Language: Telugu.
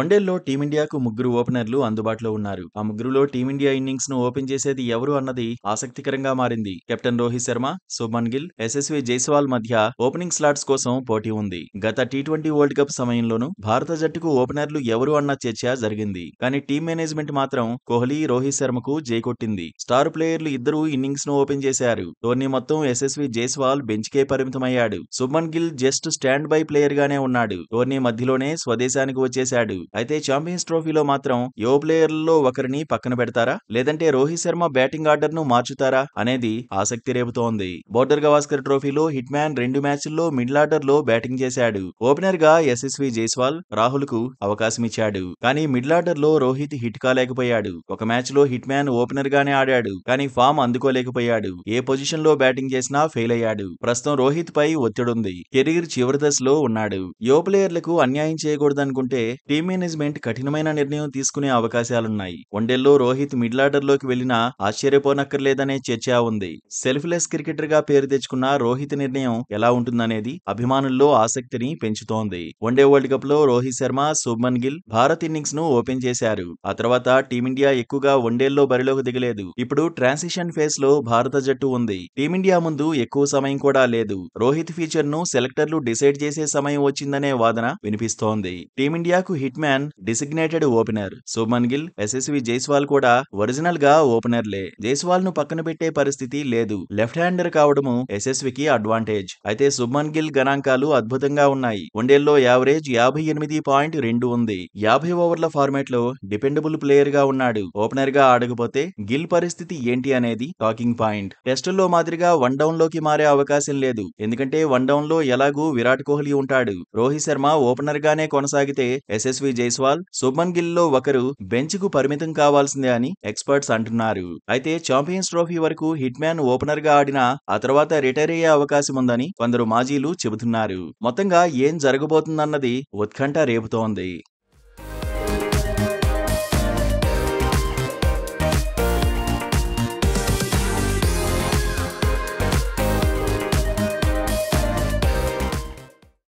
వన్డేల్లో టీమిండియాకు ముగ్గురు ఓపెనర్లు అందుబాటులో ఉన్నారు. ఆ ముగ్గురులో టీమిండియా ఇన్నింగ్స్ ను ఓపెన్ చేసేది ఎవరు అన్నది ఆసక్తికరంగా మారింది. కెప్టెన్ రోహిత్ శర్మ, శుభ్మన్ గిల్, యశస్వి జైస్వాల్ మధ్య ఓపెనింగ్ స్లాట్స్ కోసం పోటీ ఉంది. గత టీ20 వరల్డ్ కప్ సమయంలోనూ భారత జట్టుకు ఓపెనర్లు ఎవరు అన్న చర్చ జరిగింది. కానీ టీం మేనేజ్మెంట్ మాత్రం కోహ్లీ, రోహిత్ శర్మకు జైకొట్టింది. స్టార్ ప్లేయర్లు ఇద్దరూ ఇన్నింగ్స్ ను ఓపెన్ చేశారు. టోర్నీ మొత్తం యశస్వి జైస్వాల్ బెంచ్ కే పరిమితమయ్యాడు. Shubman Gill just standby player గానే ఉన్నాడు. టోర్నీ మధ్యలోనే స్వదేశానికి వచ్చేశాడు. అయితే ఛాంపియన్స్ ట్రోఫీలో మాత్రం యువ ప్లేయర్లలో ఒకరిని పక్కన పెడతారా, లేదంటే రోహిత్ శర్మ బ్యాటింగ్ ఆర్డర్ ను మార్చుతారా అనేది ఆసక్తి రేపుతోంది. బోర్డర్ గవాస్కర్ ట్రోఫీలో హిట్ మ్యాన్ 2 మ్యాచ్ల్లో మిడిల్ ఆర్డర్ లో బ్యాటింగ్ చేశాడు. ఓపెనర్ గా యశస్వి జైస్వాల్, రాహుల్ కు అవకాశమిచ్చాడు. కానీ మిడిల్ ఆర్డర్ లో రోహిత్ హిట్ కాలేకపోయాడు. ఒక మ్యాచ్ లో హిట్ మ్యాన్ ఓపెనర్ గానే ఆడాడు. కానీ ఫామ్ అందుకోలేకపోయాడు. ఏ పొజిషన్ లో బ్యాటింగ్ చేసినా ఫెయిల్ అయ్యాడు. ప్రస్తుతం రోహిత్ పై ఒత్తిడుంది. కెరీర్ చివరి దశలో ఉన్నాడు. యువ ప్లేయర్లకు అన్యాయం చేయకూడదనుకుంటే టీం మేనేజ్మెంట్ కఠినమైన నిర్ణయం తీసుకునే అవకాశాలున్నాయి. వన్డేల్లో రోహిత్ మిడిల్ ఆర్డర్ లోకి వెళ్లినా ఆశ్చర్యపోనక్కర్లేదనే చర్చ ఉంది. సెల్ఫ్లెస్ క్రికెటర్ గా పేరు తెచ్చుకున్న రోహిత్ నిర్ణయం ఎలా ఉంటుందనేది అభిమానుల్లో ఆసక్తిని పెంచుతోంది. వన్డే వరల్డ్ కప్ లో రోహిత్ శర్మ, శుభ్మన్ గిల్ భారత్ ఇన్నింగ్స్ ను ఓపెన్ చేశారు. ఆ తర్వాత టీమిండియా ఎక్కువగా వన్డేల్లో బరిలోకి దిగలేదు. ఇప్పుడు ట్రాన్సిషన్ ఫేజ్ లో భారత జట్టు ఉంది. టీమిండియా ముందు ఎక్కువ సమయం కూడా లేదు. రోహిత్ ఫ్యూచర్ ను సెలెక్టర్లు డిసైడ్ చేసే సమయం వచ్చిందనే వాదన వినిపిస్తోంది. టీమిండియాకు hitman designated opener. Shubman Gill, Yashasvi Jaiswal కూడా ఒరిజినల్ గా ఓపెనర్లే. జైస్వాల్ ను పక్కన పెట్టే పరిస్థితి లేదు. లెఫ్ట్ హ్యాండర్ కావడము యశస్వికి అడ్వాంటేజ్. అయితే శుభ్మన్ గిల్ గణాంకాలు అద్భుతంగా ఉన్నాయి. వన్డేల్లో యావరేజ్ 58.2 ఉంది. 50 ఓవర్ల ఫార్మాట్ లో డిపెండబుల్ ప్లేయర్ గా ఉన్నాడు. ఓపెనర్ గా ఆడకపోతే గిల్ పరిస్థితి ఏంటి అనేది టాకింగ్ పాయింట్. టెస్టుల్లో మాదిరిగా వన్ డౌన్ లోకి మారే అవకాశం లేదు. ఎందుకంటే వన్ డౌన్ లో ఎలాగూ విరాట్ కోహ్లీ ఉంటాడు. రోహిత్ శర్మ ఓపెనర్ గానే కొనసాగితే యశస్వి జైస్వాల్, శుభ్మన్ గిల్ లో ఒకరు బెంచ్ కు పరిమితం కావాల్సిందే అని ఎక్స్పర్ట్స్ అంటున్నారు. అయితే ఛాంపియన్స్ ట్రోఫీ వరకు హిట్ మ్యాన్ ఓపెనర్ గా ఆడినా ఆ తర్వాత రిటైర్ అయ్యే అవకాశం ఉందని కొందరు మాజీలు చెబుతున్నారు. మొత్తంగా ఏం జరగబోతుందన్నది ఉత్కంఠ రేపుతోంది.